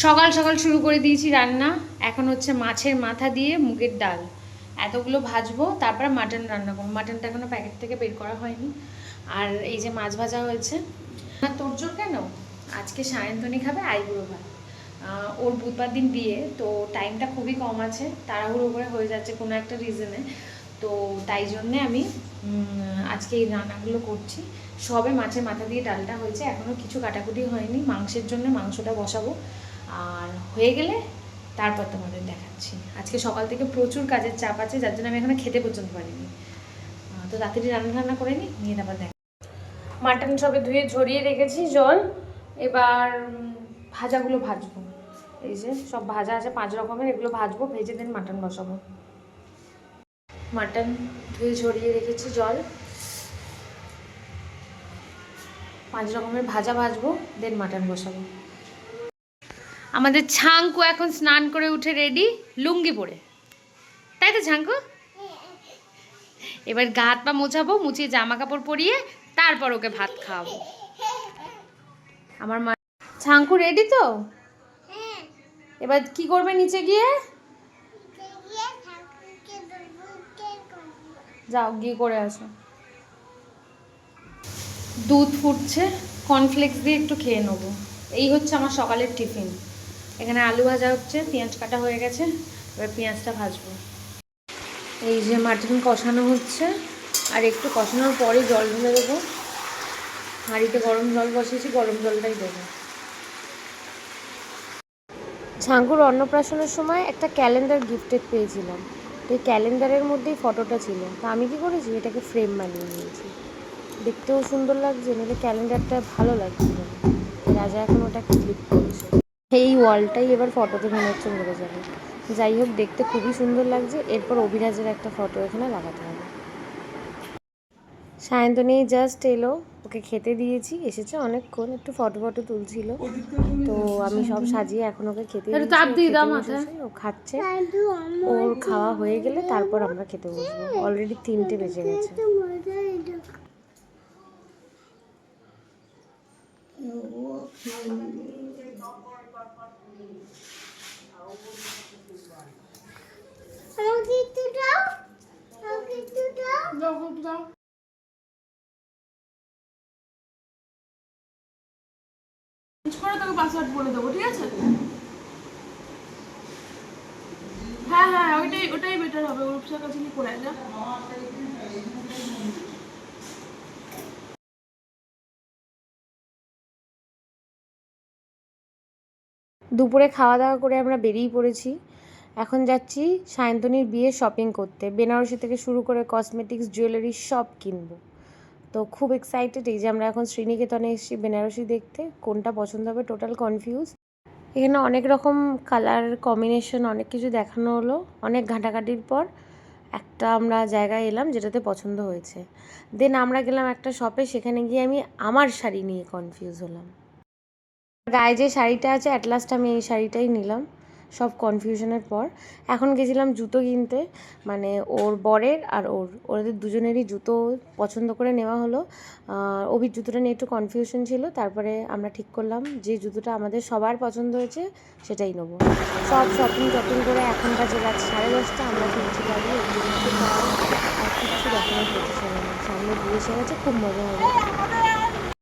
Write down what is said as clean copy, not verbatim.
সকাল সকাল শুরু করে দিয়েছি রান্না। এখন হচ্ছে মাছের মাথা দিয়ে মুগের ডাল, এতগুলো ভাজবো, তারপর মাটন রান্না করবো। মাটনটা এখনো প্যাকেট থেকে বের করা হয়নি। আর এই যে মাছ ভাজা হয়েছে। আর তোরজোর কেন, আজকে সায়ন্তনী খাবে আইবুড়ো ভাত। ওর বুধবার দিন বিয়ে, তো টাইমটা খুবই কম আছে, তাড়াহুড়ো করে হয়ে যাচ্ছে কোনো একটা রিজনে। তো তাই জন্যে আমি আজকে এই রান্নাগুলো করছি। সবে মাছের মাথা দিয়ে ডালটা হয়েছে, এখনও কিছু কাটাকুটি হয়নি। মাংসের জন্য মাংসটা বসাবো, আর হয়ে গেলে তারপর তোমাদের দেখাচ্ছি। আজকে সকাল থেকে প্রচুর কাজের চাপ আছে, যার জন্য আমি এখানে খেতে পর্যন্ত পারিনি। তো তাড়াতাড়ি রান্না করে নিয়ে তারপর দেখ। মাটন সবে ধুয়ে ঝরিয়ে রেখেছি জল, এবার ভাজাগুলো ভাজবো। এই যে সব ভাজা আছে 5 রকমের, এগুলো ভাজবো, ভেজে দেন মাটন বসাবো। মাটন ধুয়ে ঝরিয়ে রেখেছি জল, 5 রকমের ভাজা ভাজবো, দেন মাটন বসাবো। আমাদের ছাঙ্কু এখন স্নান করে উঠে রেডি, লুঙ্গি পরে, তাই তো ছাঙ্কু? এবার গা হাত পা মোছাবো, মুছিয়ে জামা কাপড় পরিয়ে তারপর ওকে ভাত খাওয়াবো। আমার মা ছাঙ্কু রেডি তো? এবার কি করবে নিচে গিয়ে? যাও গিয়ে করে আসো। দুধ ফুটছে, কর্নফ্লেক্স দিয়ে একটু খেয়ে নেবো। এই হচ্ছে আমার সকালের টিফিন। এখানে আলু ভাজা হচ্ছে, পেঁয়াজ কাটা হয়ে গেছে, এবার পেঁয়াজটা ভাজবো। এই যে মাটন কষানো হচ্ছে, আর একটু কষানোর পরে জল ঢেলে দেবো। হাঁড়িতে গরম জল বসিয়েছি, গরম জলটাই দেবো। ঝাঙ্কুর অন্নপ্রাশনের সময় একটা ক্যালেন্ডার গিফটেড পেয়েছিলাম, তো এই ক্যালেন্ডারের মধ্যেই ফটোটা ছিল। তো আমি কি করেছি, এটাকে ফ্রেম বানিয়ে নিয়েছি। দেখতেও সুন্দর লাগছে, নাহলে ক্যালেন্ডারটা ভালো লাগছে না। রাজা এখন ওটাকে ক্লিক করছে, এই ওয়ালটাই এবার ফটোতে মনে হচ্ছে মরে যাবে। যাই হোক, দেখতে খুবই সুন্দর লাগছে। এরপর অভিরাজের একটা ফটো এখানে লাগাতে হবে। সায়ন্তনী জাস্ট এলো, ওকে খেতে দিয়েছি, এসেছে অনেকক্ষণ, একটু ফটো তুলছিল। তো আমি সব সাজিয়ে এখন ওকে খেতে দিয়েছি, ও খাচ্ছে। ওর খাওয়া হয়ে গেলে তারপর আমরা খেতে বসবো। অলরেডি 3টে বেজে গেছে। করে তোকে পাসওয়ার্ড বলে দেবো, ঠিক আছে? হ্যাঁ হ্যাঁ, ওটাই বেটার হবে। রূপসার কাছে কি করে যা। দুপুরে খাওয়া দাওয়া করে আমরা বেরিয়ে পড়েছি। এখন যাচ্ছি সায়ন্তনীর বিয়ে শপিং করতে। বেনারসি থেকে শুরু করে কসমেটিক্স, জুয়েলারি সব কিনবো। তো খুব এক্সাইটেড। এই যে আমরা এখন শ্রীনিকেতনে এসেছি বেনারসি দেখতে, কোনটা পছন্দ হবে টোটাল কনফিউজ। এখানে অনেক রকম কালার কম্বিনেশন, অনেক কিছু দেখানো হলো। অনেক ঘাঁটাঘাঁটির পর একটা আমরা জায়গায় এলাম যেটাতে পছন্দ হয়েছে। দেন আমরা গেলাম একটা শপে, সেখানে গিয়ে আমি আমার শাড়ি নিয়ে কনফিউজ হলাম। গায়ে যে শাড়িটা আছে অ্যাট লাস্ট আমি এই শাড়িটাই নিলাম, সব কনফিউশনের পর। এখন গেছিলাম জুতো কিনতে, মানে ওর বরের আর ওদের দুজনেরই জুতো পছন্দ করে নেওয়া হলো। অভির জুতোটা নিয়ে একটু কনফিউশন ছিল, তারপরে আমরা ঠিক করলাম যে জুতোটা আমাদের সবার পছন্দ হয়েছে সেটাই নেবো। সব শপিং করে এখন বাজে রাত 10:30। আমরা ফিরছি গাড়ি, আর কিচ্ছু দেখানোর পজিশনে না। সামনে বিয়ে এসে গেছে, খুব মজা হবে।